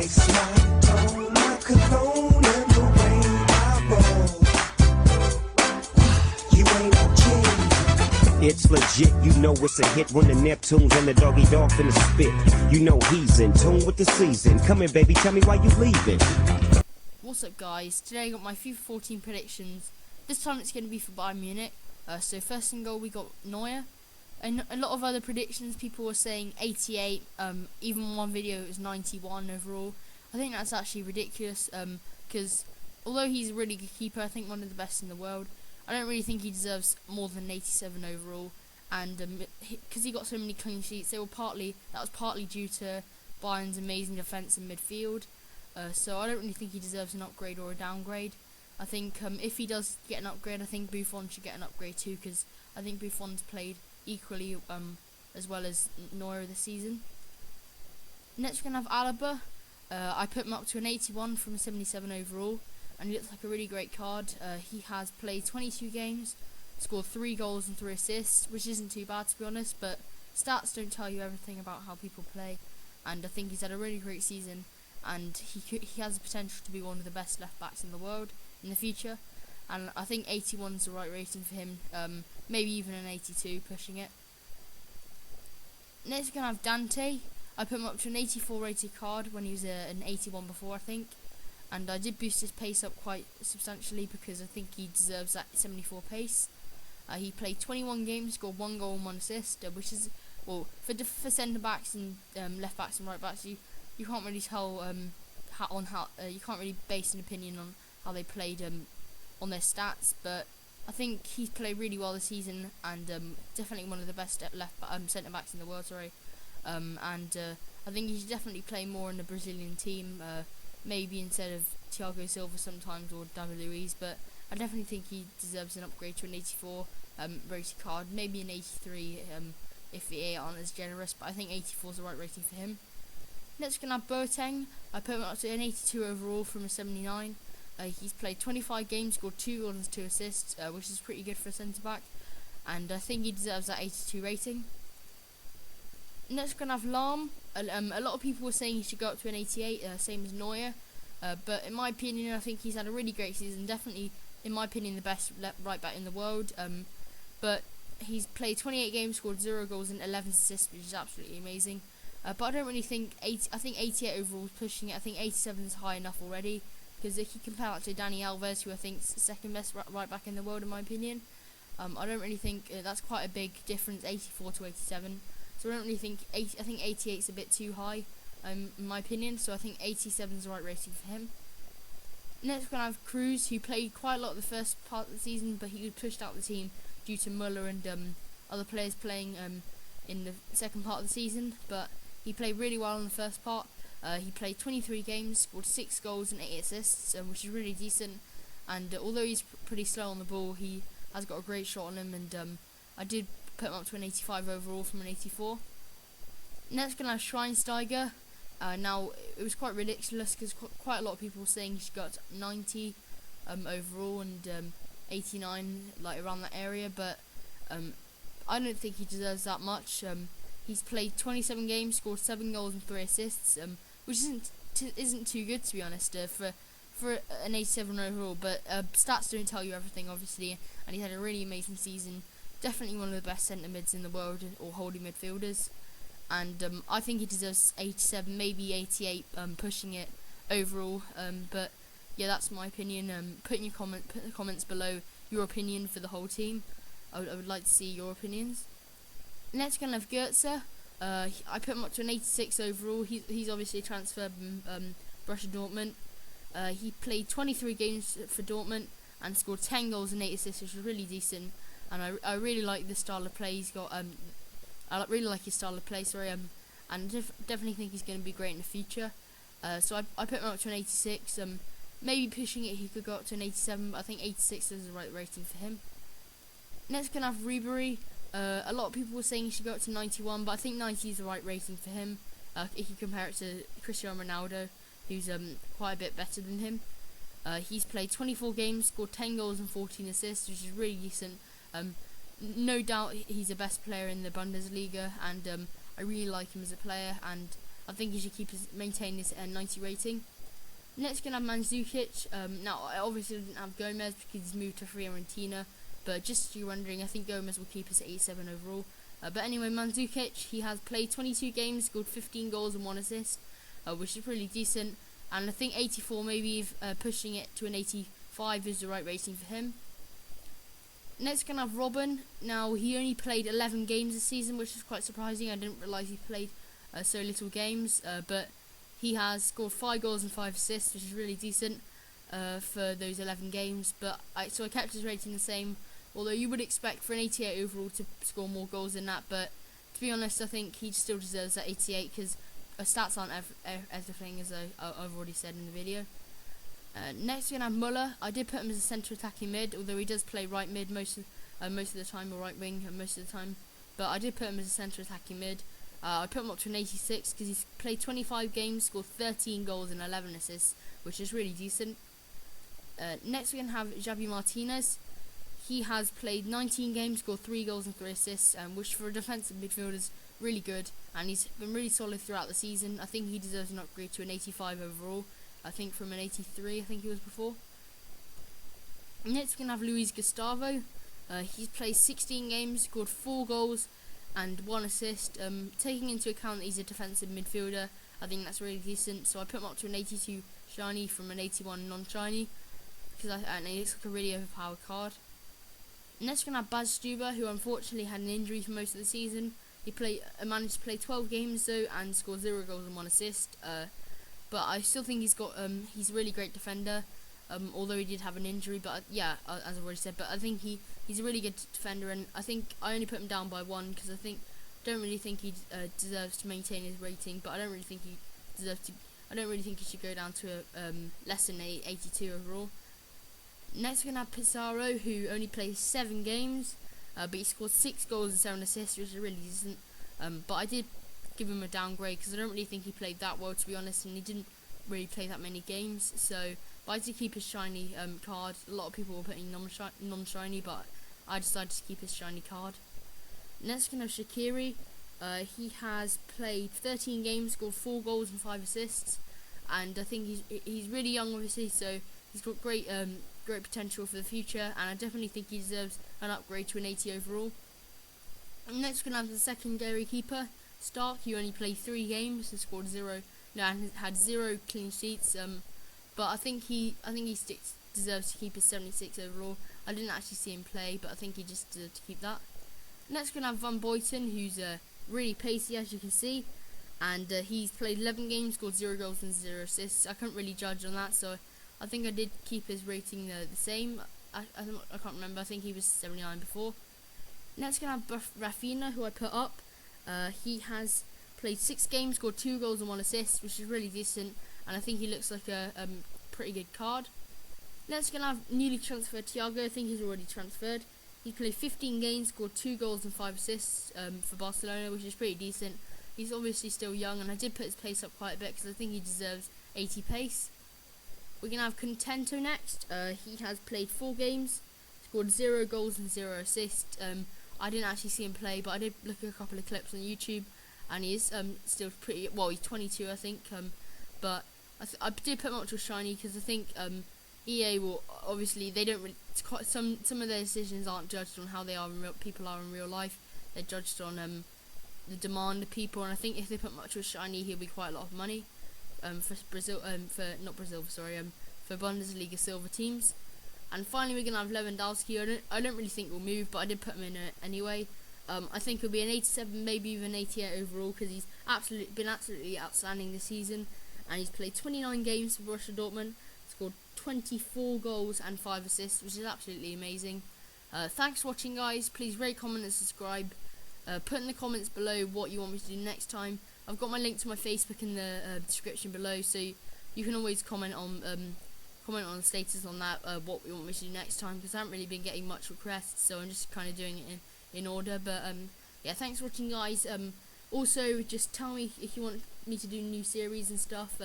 ice my tone, my cologne, and the way I roll. You ain't no king. It's legit, you know it's a hit when the Neptunes and the doggy dog finna spit. You know he's in tune with the season. Come in, baby, tell me why you leaving. What's up, guys? Today I got my FIFA 14 predictions. This time it's going to be for Bayern Munich. So first in goal we got Neuer. And a lot of other predictions, people were saying 88. Even one video it was 91 overall. I think that's actually ridiculous. Because although he's a really good keeper, I think one of the best in the world, I don't really think he deserves more than 87 overall. And because he got so many clean sheets, that was partly due to Bayern's amazing defence and midfield. So I don't really think he deserves an upgrade or a downgrade. I think if he does get an upgrade, I think Buffon should get an upgrade too, because I think Buffon's played equally as well as Neuer this season. Next we're going to have Alaba. I put him up to an 81 from a 77 overall, and he looks like a really great card. He has played 22 games, scored 3 goals and 3 assists, which isn't too bad to be honest, but stats don't tell you everything about how people play, and I think he's had a really great season, and he has the potential to be one of the best left backs in the world in the future, and I think 81 is the right rating for him, maybe even an 82 pushing it. Next we're going to have Dante. I put him up to an 84 rated card when he was an 81 before, I think, and I did boost his pace up quite substantially because I think he deserves that 74 pace. He played 21 games, scored 1 goal and 1 assist, which is, well, for centre backs and left backs and right backs, you can't really tell you can't really base an opinion on how they played on their stats, but I think he's played really well this season, and definitely one of the best centre backs in the world. And I think he should definitely play more in the Brazilian team, maybe instead of Thiago Silva sometimes or David Luiz. But I definitely think he deserves an upgrade to an 84 rated card, maybe an 83 if the EA aren't as generous. But I think 84 is the right rating for him. Next we're going to have Boateng. I put him up to an 82 overall from a 79. He's played 25 games, scored 2 goals and 2 assists, which is pretty good for a centre-back, and I think he deserves that 82 rating. Next we're going to have Lahm. A lot of people were saying he should go up to an 88, same as Neuer, but in my opinion I think he's had a really great season, definitely in my opinion the best right back in the world, but he's played 28 games, scored 0 goals and 11 assists, which is absolutely amazing. But I don't really think I think 88 overall is pushing it. I think 87 is high enough already, because if you compare that to Dani Alves, who I think is the second best right back in the world in my opinion, I don't really think that's quite a big difference, 84 to 87. So I don't really think I think 88 is a bit too high in my opinion. So I think 87 is the right rating for him. Next we're gonna have Cruz, who played quite a lot of the first part of the season, but he was pushed out of the team due to Muller and other players playing in the second part of the season. But he played really well in the first part. He played 23 games, scored 6 goals and 8 assists, which is really decent. And although he's pretty slow on the ball, he has got a great shot on him. And I did put him up to an 85 overall from an 84. Next, we're going to have Schweinsteiger. Now, it was quite ridiculous because quite a lot of people were saying he should go up to 90 overall and 89, like around that area. But I don't think he deserves that much. He's played 27 games, scored 7 goals and 3 assists, which isn't too good to be honest for an 87 overall. But stats don't tell you everything, obviously, and he had a really amazing season. Definitely one of the best centre mids in the world, or holding midfielders. And I think he deserves 87, maybe 88, pushing it overall. But yeah, that's my opinion. Put in the comments below your opinion for the whole team. I would like to see your opinions. Next, we're going to have Goetze. I put him up to an 86 overall. He's obviously a transfer from Borussia Dortmund. He played 23 games for Dortmund and scored 10 goals and 8 assists, which was really decent. And I really like the style of play he's got. I really like his style of play, and definitely think he's going to be great in the future. So I put him up to an 86. Maybe pushing it, he could go up to an 87, but I think 86 is the right rating for him. Next, we're going to have Ribery. A lot of people were saying he should go up to 91, but I think 90 is the right rating for him. If you compare it to Cristiano Ronaldo, who's quite a bit better than him. He's played 24 games, scored 10 goals and 14 assists, which is really decent. No doubt he's the best player in the Bundesliga, and I really like him as a player, and I think he should maintain his 90 rating. Next, we're going to have Mandzukic. Now, I obviously didn't have Gomez because he's moved to Fiorentina, but just if you're wondering, I think Gomez will keep us at 87 overall. But anyway, Mandzukic, he has played 22 games, scored 15 goals and 1 assist, which is really decent. And I think 84, maybe pushing it to an 85 is the right rating for him. Next, we're going to have Robin. Now, he only played 11 games this season, which is quite surprising. I didn't realise he played so little games, but he has scored 5 goals and 5 assists, which is really decent for those 11 games. But so I kept his rating the same, although you would expect for an 88 overall to score more goals than that. But to be honest, I think he still deserves that 88 because stats aren't everything, as I've already said in the video. Next, we're going to have Muller. I did put him as a centre attacking mid, although he does play right mid most of the time, or right wing most of the time. But I did put him as a centre attacking mid. I put him up to an 86 because he's played 25 games, scored 13 goals and 11 assists, which is really decent. Next, we're going to have Javi Martinez. He has played 19 games, scored 3 goals and 3 assists, which for a defensive midfielder is really good, and he's been really solid throughout the season. I think he deserves an upgrade to an 85 overall. I think from an 83, I think he was before. Next, we're going to have Luis Gustavo. He's played 16 games, scored 4 goals and 1 assist. Taking into account that he's a defensive midfielder, I think that's really decent. So I put him up to an 82 shiny from an 81 non-shiny, and he looks like a really overpowered card. Next, we're going to have Baz Stuber, who unfortunately had an injury for most of the season. He managed to play 12 games though and scored 0 goals and 1 assist. But I still think he's a really great defender, although he did have an injury. But as I've already said, but I think he's a really good defender, and I think I only put him down by 1 because I don't really think he deserves to maintain his rating. But I don't really think he should go down to less than 82 overall. Next, we're gonna have Pizarro, who only plays 7 games, but he scored 6 goals and 7 assists, which is really decent. But I did give him a downgrade because I don't really think he played that well, to be honest, and he didn't really play that many games. But I did keep his shiny card. A lot of people were putting non-shiny, but I decided to keep his shiny card. Next, we have Shaqiri. He has played 13 games, scored 4 goals and 5 assists, and I think he's really young, obviously, so he's got great potential for the future, and I definitely think he deserves an upgrade to an 80 overall. And next, we're gonna have the secondary keeper, Stark. He only played 3 games and scored 0. No, and had 0 clean sheets. But I think he deserves to keep his 76 overall. I didn't actually see him play, but I think he just deserves to keep that. Next, we're gonna have Van Boyten, who's really pacey, as you can see, and he's played 11 games, scored 0 goals and 0 assists. I couldn't really judge on that, so I think I did keep his rating the same. I can't remember. I think he was 79 before. Next, we're gonna have Rafinha, who I put up. He has played 6 games, scored 2 goals and 1 assist, which is really decent, and I think he looks like a pretty good card. Next, we're gonna have newly transferred Thiago. I think he's already transferred. He played 15 games, scored 2 goals and 5 assists for Barcelona, which is pretty decent. He's obviously still young, and I did put his pace up quite a bit because I think he deserves 80 pace. We're gonna have Contento next. He has played 4 games, scored 0 goals and 0 assists. I didn't actually see him play, but I did look at a couple of clips on YouTube, and he is still pretty well. He's 22, I think. But I did put him up to a shiny because I think EA will obviously they don't really, some of their decisions aren't judged on how people are in real life. They're judged on the demand of people, and I think if they put him up to a shiny, he'll be quite a lot of money for Bundesliga silver teams. And finally, we're gonna have Lewandowski. I don't really think we'll move, but I did put him in anyway. I think it'll be an 87, maybe even 88 overall, because he's been absolutely outstanding this season, and he's played 29 games for Borussia Dortmund, scored 24 goals and 5 assists, which is absolutely amazing. Thanks for watching, guys. Please rate, comment, and subscribe. Put in the comments below what you want me to do next time. I've got my link to my Facebook in the description below, so you can always comment on the status on that, what you want me to do next time, because I haven't really been getting much requests, so I'm just kind of doing it in order. But yeah, thanks for watching, guys. Also, just tell me if you want me to do new series and stuff.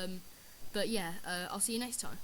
But yeah, I'll see you next time.